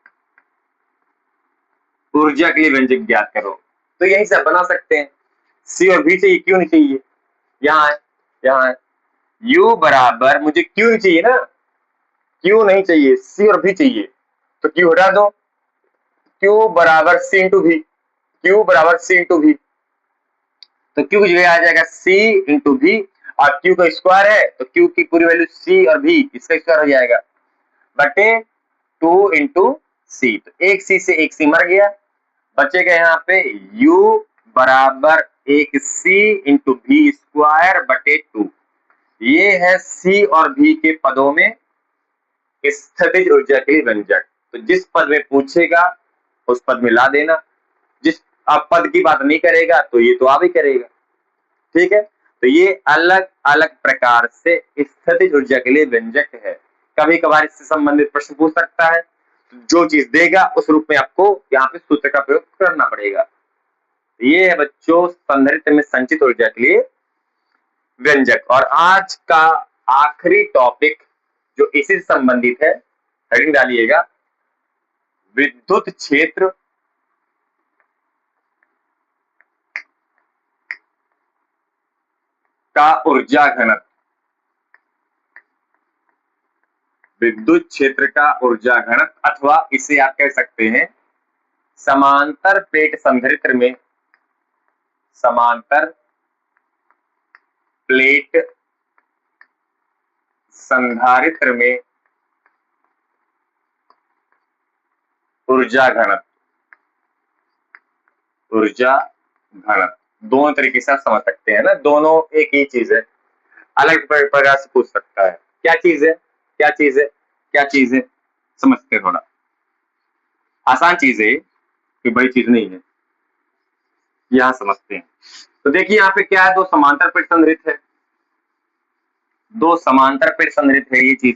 ऊर्जा के लिए व्यंजक ज्ञात करो। तो यही सब बना सकते हैं, C और V चाहिए, क्यों नहीं चाहिए, यहाँ है, यहाँ है। U बराबर, मुझे Q नहीं चाहिए ना, Q नहीं चाहिए, C और V चाहिए, तो Q हटा दो, Q बराबर C इंटू V, Q बराबर C इंटू V, तो Q की जगह आ जाएगा C इंटू V, और Q का स्क्वायर है तो Q की पूरी वैल्यू C और V इसका स्क्वायर हो जाएगा, बटे 2 इंटू C। तो एक C से एक C मर गया, बचेगा यहाँ पे U बराबर एक C इंटू V स्क्वायर बटे 2। ये है C और V के पदों में स्थितिज ऊर्जा के लिए व्यंजक। तो जिस पद में पूछेगा उस पद में ला देना, जिस अब पद की बात नहीं करेगा तो ये तो आप ही करेगा। ठीक है, तो ये अलग अलग प्रकार से स्थितिज ऊर्जा के लिए व्यंजक है। कभी कभार इससे संबंधित प्रश्न पूछ सकता है, जो चीज देगा उस रूप में आपको यहाँ पे सूत्र का प्रयोग करना पड़ेगा। ये है बच्चों संधारित्र में संचित ऊर्जा के लिए व्यंजक। और आज का आखिरी टॉपिक जो इसी से संबंधित है, हेडिंग डालिएगा, विद्युत क्षेत्र का ऊर्जा घनत्व। विद्युत क्षेत्र का ऊर्जा घनत्व, अथवा इसे आप कह सकते हैं समांतर प्लेट संधारित्र में, समांतर प्लेट संधारित्र में ऊर्जा घनत्व दोनों तरीके से आप समझ सकते हैं ना, दोनों एक ही चीज है, अलग प्रकार से पूछ सकता है क्या चीज है, क्या चीज है, क्या चीज है, समझते हैं थोड़ा, आसान चीज है कि बड़ी चीज नहीं है, यहां समझते हैं। तो देखिए यहाँ पे क्या है, दो समांतर प्लेट संधारित्र है, दो समांतर प्लेट संधारित्र है, ये चीज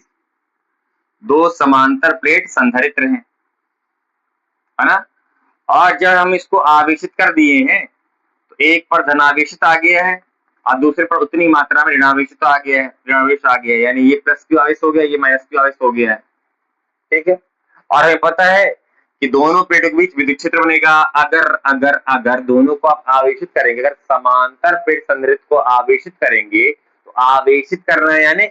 दो समांतर प्लेट संधारित्र है ना। और जब हम इसको आवेशित कर दिए हैं तो एक पर धनावेशित आ गया है और दूसरे पर उतनी मात्रा में ऋणावेशित आ गया है, ऋणावेश आ गया है, यानी ये प्लस क्यू आवेश हो गया, ये माइनस क्यू आवेश हो गया है, ठीक है। और हमें पता है कि दोनों प्लेटों के बीच विद्युत क्षेत्र बनेगा अगर अगर अगर दोनों को आप आवेशित करेंगे, अगर समांतर प्लेट संधारित्र को आवेशित करेंगे तो आवेशित करना है यानी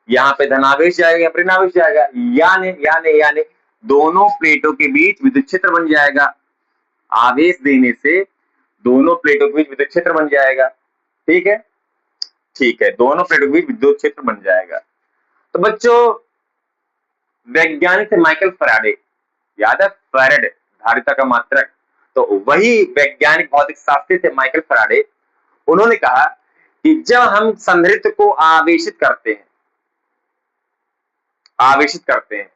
यहाँ पे धनावेश जाएगा या ऋणावेश जाएगा, यानी यानी यानी दोनों प्लेटों के बीच विद्युत क्षेत्र बन जाएगा, आवेश देने से दोनों प्लेटों के बीच विद्युत क्षेत्र बन जाएगा, ठीक है, ठीक है, दोनों प्लेटों के बीच विद्युत क्षेत्र बन जाएगा। तो बच्चों वैज्ञानिक थे माइकल फैराडे, याद है फैराडे धारिता का मात्रक, तो वही वैज्ञानिक भौतिक शास्त्री थे माइकल फैराडे, उन्होंने कहा कि जब हम संधारित्र को आवेशित करते हैं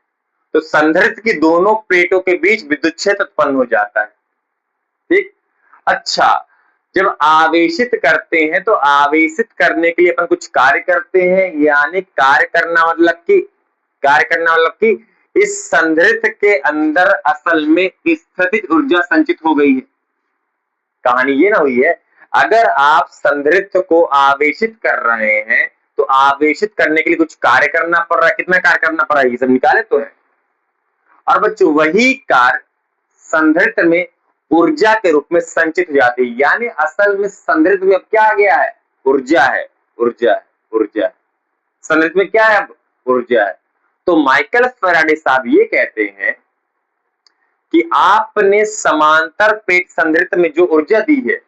तो संधारित्र की दोनों प्लेटों के बीच विद्युत क्षेत्र उत्पन्न हो जाता है, ठीक। अच्छा, जब आवेशित करते हैं तो आवेशित करने के लिए अपन कुछ कार्य करते हैं, यानी कार्य करना मतलब कि इस संधारित्र के अंदर असल में स्थितिज ऊर्जा संचित हो गई है। कहानी ये ना हुई है, अगर आप संधारित्र को आवेशित कर रहे हैं तो आवेशित करने के लिए कुछ कार्य करना पड़ रहा है, कितना कार्य करना पड़ रहा है ये सब निकाले तो है, और बच्चों वही कार्य संधारित्र में ऊर्जा के रूप में संचित हो जाती है, यानी असल में संधारित्र में अब क्या आ गया है, ऊर्जा है, ऊर्जा है, संधारित्र में क्या है, अब ऊर्जा है। तो माइकल फैराडे साहब ये कहते हैं कि आपने समांतर प्लेट संधारित्र में जो ऊर्जा दी है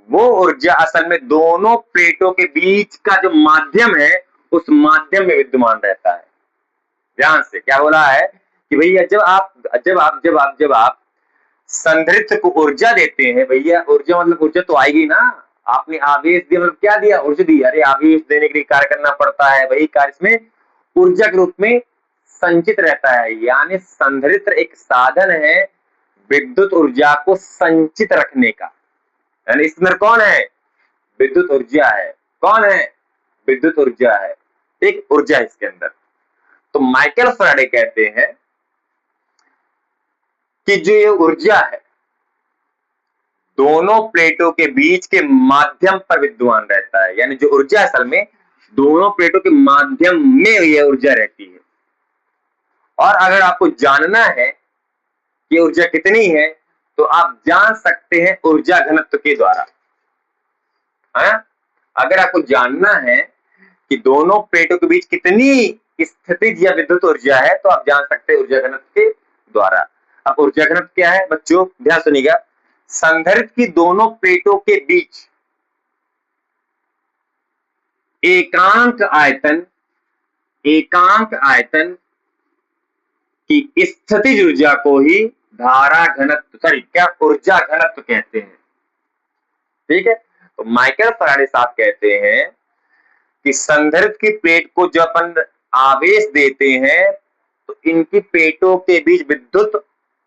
वो ऊर्जा असल में दोनों प्लेटों के बीच का जो माध्यम है उस माध्यम में विद्यमान रहता है। ध्यान से क्या बोला है कि भैया जब आप संधारित्र को ऊर्जा देते हैं, भैया ऊर्जा मतलब ऊर्जा तो आएगी ना, आपने आवेश दिया मतलब क्या दिया, ऊर्जा दी, अरे आवेश देने के लिए कार्य करना पड़ता है, वही कार्य इसमें ऊर्जा के रूप में संचित रहता है, यानी संधारित्र एक साधन है विद्युत ऊर्जा को संचित रखने का, यानी इसमें कौन है, विद्युत ऊर्जा है, कौन है, विद्युत ऊर्जा है, एक ऊर्जा है इसके अंदर। तो माइकल फैराडे कहते हैं कि जो ये ऊर्जा है दोनों प्लेटों के बीच के माध्यम पर विद्यमान रहता है, यानी जो ऊर्जा असल में दोनों प्लेटों के माध्यम में यह ऊर्जा रहती है। और अगर आपको जानना है कि ऊर्जा कितनी है तो आप जान सकते हैं ऊर्जा घनत्व के द्वारा, है? अगर आपको जानना है कि दोनों प्लेटों के बीच कितनी स्थितिज या विद्युत ऊर्जा है तो आप जान सकते हैं ऊर्जा घनत्व के द्वारा। अब ऊर्जा घनत्व क्या है बच्चों, ध्यान सुनिएगा, संधारित्र की दोनों प्लेटों के बीच एकांक आयतन की स्थितिज ऊर्जा को ही धारा घनत्व क्या ऊर्जा घनत्व कहते हैं, ठीक है। तो माइकल फैराडे साहब कहते हैं कि संधारित्र की प्लेट को जब अपन आवेश देते हैं तो इनकी प्लेटों के बीच विद्युत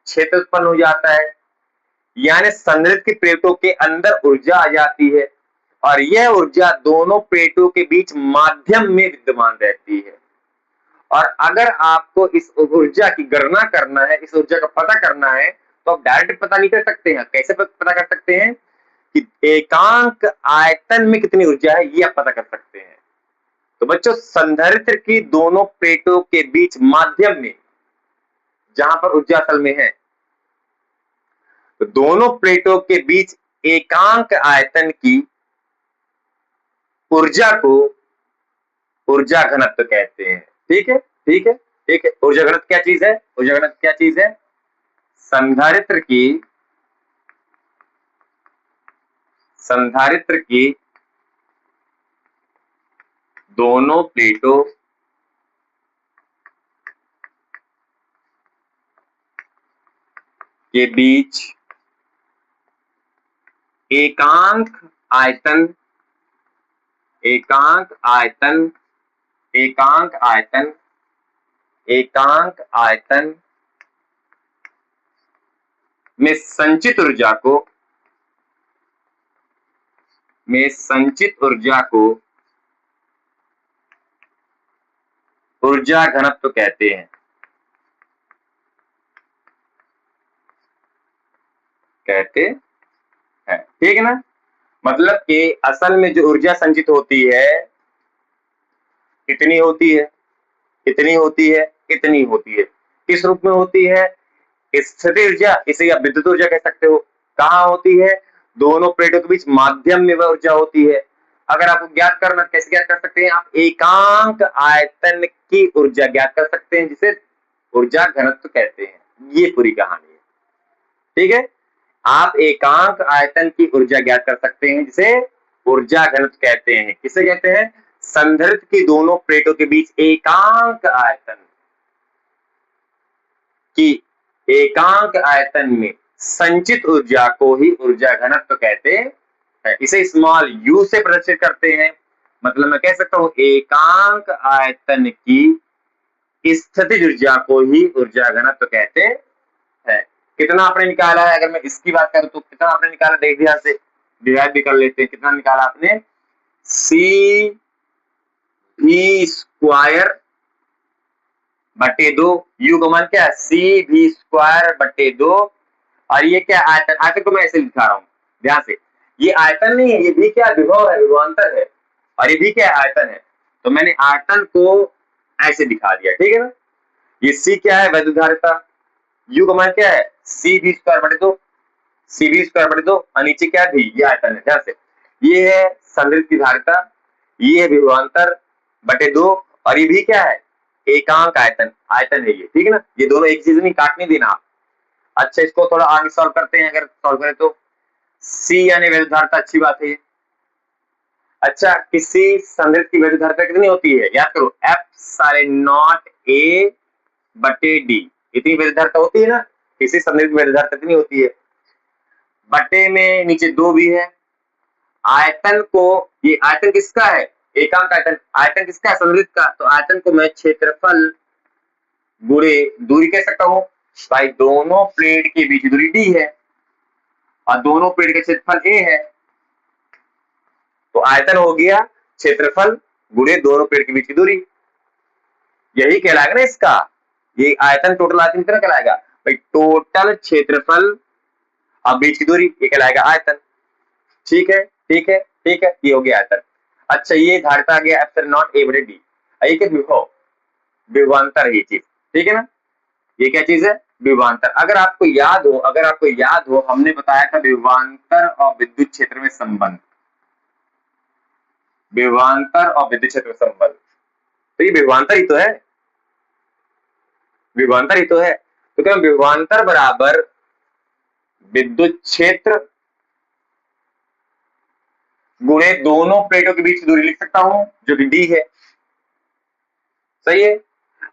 क्षेत्र उत्पन्न हो जाता है, यानी संधारित्र की प्लेटों के अंदर ऊर्जा आ जाती है और यह ऊर्जा दोनों प्लेटों के बीच माध्यम में विद्यमान रहती है। और अगर आपको इस ऊर्जा की गणना करना है, इस ऊर्जा का पता करना है तो आप डायरेक्ट पता नहीं कर सकते हैं, कैसे पता कर सकते हैं कि एकांक आयतन में कितनी ऊर्जा है ये आप पता कर सकते हैं। तो बच्चों संधारित्र की दोनों प्लेटों के बीच माध्यम में जहां पर ऊर्जा असल में है, तो दोनों प्लेटों के बीच एकांक आयतन की ऊर्जा को ऊर्जा घनत्व कहते हैं, ठीक है, ठीक है, ठीक है। ऊर्जा घनत्व क्या चीज है, ऊर्जा घनत्व क्या चीज है, संधारित्र की दोनों प्लेटों के बीच एकांक आयतन एकांक आयतन एकांक आयतन एकांक आयतन में संचित ऊर्जा को ऊर्जा घनत्व कहते हैं। ठीक है ना। मतलब कि असल में जो ऊर्जा संचित होती है कितनी होती है, कितनी होती है, कितनी होती है। किस रूप में होती है? स्थितिज ऊर्जा, इसे आप विद्युत ऊर्जा कह सकते हो। कहाँ होती है? दोनों प्लेटों के बीच माध्यम में वह ऊर्जा होती है। अगर आपको ज्ञात करना, कैसे ज्ञात कर सकते हैं? आप एकांक आयतन की ऊर्जा ज्ञात कर सकते हैं, जिसे ऊर्जा घनत्व कहते हैं। ये पूरी कहानी है। ठीक है, आप एकांक आयतन की ऊर्जा ज्ञात कर सकते हैं, जिसे ऊर्जा घनत्व कहते हैं। किसे कहते हैं? संधारित्र की दोनों प्लेटों के बीच एकांक आयतन की एकांक आयतन में संचित ऊर्जा को ही ऊर्जा घनत्व कहते हैं। इसे स्मॉल यू से प्रदर्शित करते हैं। मतलब मैं कह सकता हूं एकांक आयतन की स्थितिज ऊर्जा को ही ऊर्जा घनत्व कहते हैं। कितना आपने निकाला है? अगर मैं इसकी बात करूं तो कितना आपने निकाला? देख ध्यान से डिवाइड भी कर लेते हैं। कितना निकाला आपने? सी भी स्क्वायर बटे 2, यू का मान क्या है? सी भी स्क्वायर बटे 2। और ये क्या आयतन? आयतन को मैं ऐसे लिखा रहा हूं, ध्यान से। ये आयतन नहीं है, ये भी क्या विभव है, विभवांतर है। और ये भी क्या आयतन है। तो मैंने आयतन को ऐसे दिखा दिया। ठीक है ना। ये सी क्या है? वैद्युत धारिता। यू का मान क्या है? सी भी स्क्वायर बटे 2, सी भी स्क्वायर बटे 2। और नीचे क्या है? भी। ये आयतन है, ध्यान से। ये है संधारित्र की धारिता, ये है विभवांतर बटे 2। और ये भी क्या है? एकांक आयतन, आयतन है ये। ठीक है ना। ये दोनों एक चीज नहीं, काटने देना आप। अच्छा, इसको थोड़ा आगे सॉल्व करते हैं। अगर सॉल्व करें तो सी यानी वैद्युत धारिता, अच्छी बात है ये। अच्छा, किसी संधारित्र की वैद्युत धारिता कितनी होती है? याद करो, एप्सिलॉन ए बटे डी। इतनी वैद्युत धारिता होती है ना। किसी संधारित्र की वैद्युत धारिता कितनी होती है? बटे में नीचे 2 भी है। आयतन को, ये आयतन किसका है? एकांक आयतन। आयतन किसका है? संधारित्र का। तो आयतन को मैं क्षेत्रफल गुणे दूरी कह सकता हूं। भाई दोनों प्लेट के बीच दूरी डी है और दोनों प्लेट का क्षेत्रफल ए है। तो आयतन हो गया क्षेत्रफल गुणे दोनों प्लेट के बीच की दूरी। यही कहलाएगा ना इसका। ये आयतन, टोटल आयतन कितना कहलाएगा? भाई टोटल क्षेत्रफल और बीच की दूरी, ये कहलाएगा आयतन। ठीक है, ठीक है, ठीक है। ये हो गया आयतन। अच्छा, ये धारिता आ गया एप्सिलॉन ए बटे डी। ये क्या विभव, विभवांतर ये चीज। ठीक है ना। ये क्या चीज है? विभवांतर। अगर आपको याद हो हमने बताया था विभवांतर और विद्युत क्षेत्र में संबंध। विभवांतर और विद्युत क्षेत्र में संबंध, तो ये विभवांतर ही तो है। विभवांतर ही तो है। तो क्या विभवांतर बराबर विद्युत क्षेत्र गुणे दोनों प्लेटों के बीच दूरी लिख सकता हूं, जो कि डी है। सही है।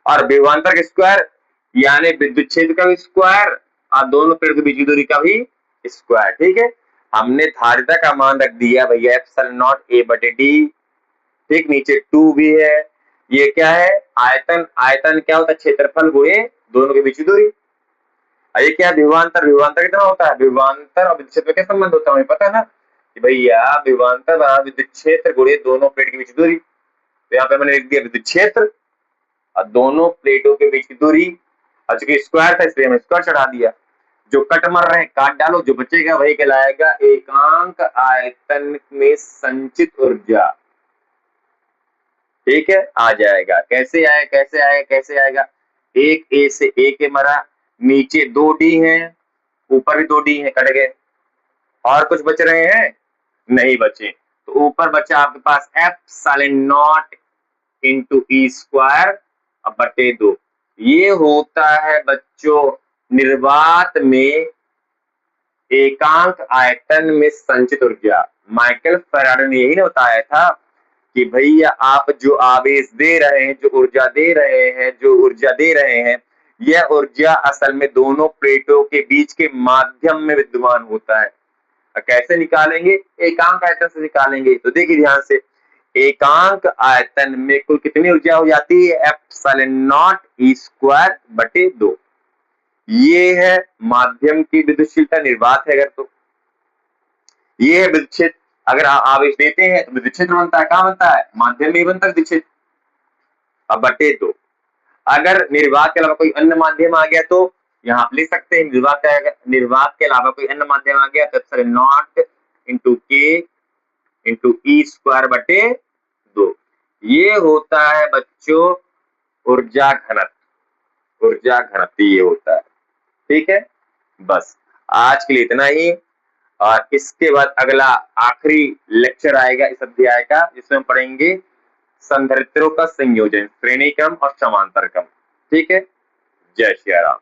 और विभवांतर का स्क्वायर यानी विद्युत क्षेत्र का भी स्क्वायर और दोनों प्लेटों के बीच की दूरी का भी स्क्वायर। ठीक है। हमने धारिता का मान रख दिया भैया एप्सिलॉन ए बटे डी। ठीक, नीचे 2 भी है। ये क्या है? आयतन। आयतन क्या होता है? क्षेत्रफल गुणे दोनों के बीच की दूरी। ये क्या? विभवांतर। विभवांतर कितना होता है? विभवांतर और विद्युत क्षेत्र का संबंध होता है, हमें पता है ना कि भैया विभवांतर बराबर विद्युत क्षेत्र गुणे दोनों प्लेट के बीच की दूरी। तो यहाँ पे मैंने लिख दिया विद्युत क्षेत्र और दोनों प्लेटों के बीच की दूरी। और चूंकि स्क्वायर था इसलिए मैं स्क्वायर चढ़ा दिया। जो कट मर रहे हैं काट डालो, जो बचेगा वही कहलाएगा एकांक आयतन में संचित ऊर्जा। ठीक है, आ जाएगा। कैसे आएगा, कैसे आएगा, कैसे आएगा? एक ए से ए के मरा, नीचे 2 डी हैं, ऊपर भी 2 डी हैं, कट गए। और कुछ बच रहे हैं? नहीं बचे। तो ऊपर बचा आपके पास एप्सिलॉन इंटू ई स्क्वायर बटे 2। ये होता है बच्चों निर्वात में एकांक आयतन में संचित ऊर्जा। माइकल फैराडे ने यही ना बताया था कि भैया आप जो आवेश दे रहे हैं, जो ऊर्जा दे रहे हैं, यह ऊर्जा असल में दोनों प्लेटों के बीच के माध्यम में विद्यमान होता है। कैसे निकालेंगे? एकांक आयतन से निकालेंगे। तो देखिए ध्यान से, एकांक आयतन में कुल कितनी ऊर्जा हो जाती है? एप्सिलॉन नॉट ई स्क्वायर बटे 2। ये है माध्यम की विद्युतशीलता, निर्वात है अगर तो ये है विद्युत क्षेत्र। अगर आवेश देते हैं तो विद्युत क्षेत्र बनता है। कहां बनता है? माध्यम में ही बनता है विद्युत क्षेत्र। अब बटे 2। अगर निर्वात के अलावा कोई अन्य माध्यम आ गया तो यहाँ आप लिख सकते हैं, निर्वात के अलावा कोई अन्य माध्यम आ गया तो एप्सिलॉन नॉट इंटू के इंटू ई स्क्वायर बटे 2। ये होता है बच्चों ऊर्जा घनत्व। ये होता है। ठीक है, बस आज के लिए इतना ही। और इसके बाद अगला आखिरी लेक्चर आएगा इस अध्याय का, जिसमें हम पढ़ेंगे संधारित्रों का संयोजन, श्रेणी क्रम और समांतर क्रम। ठीक है, जय श्री राम।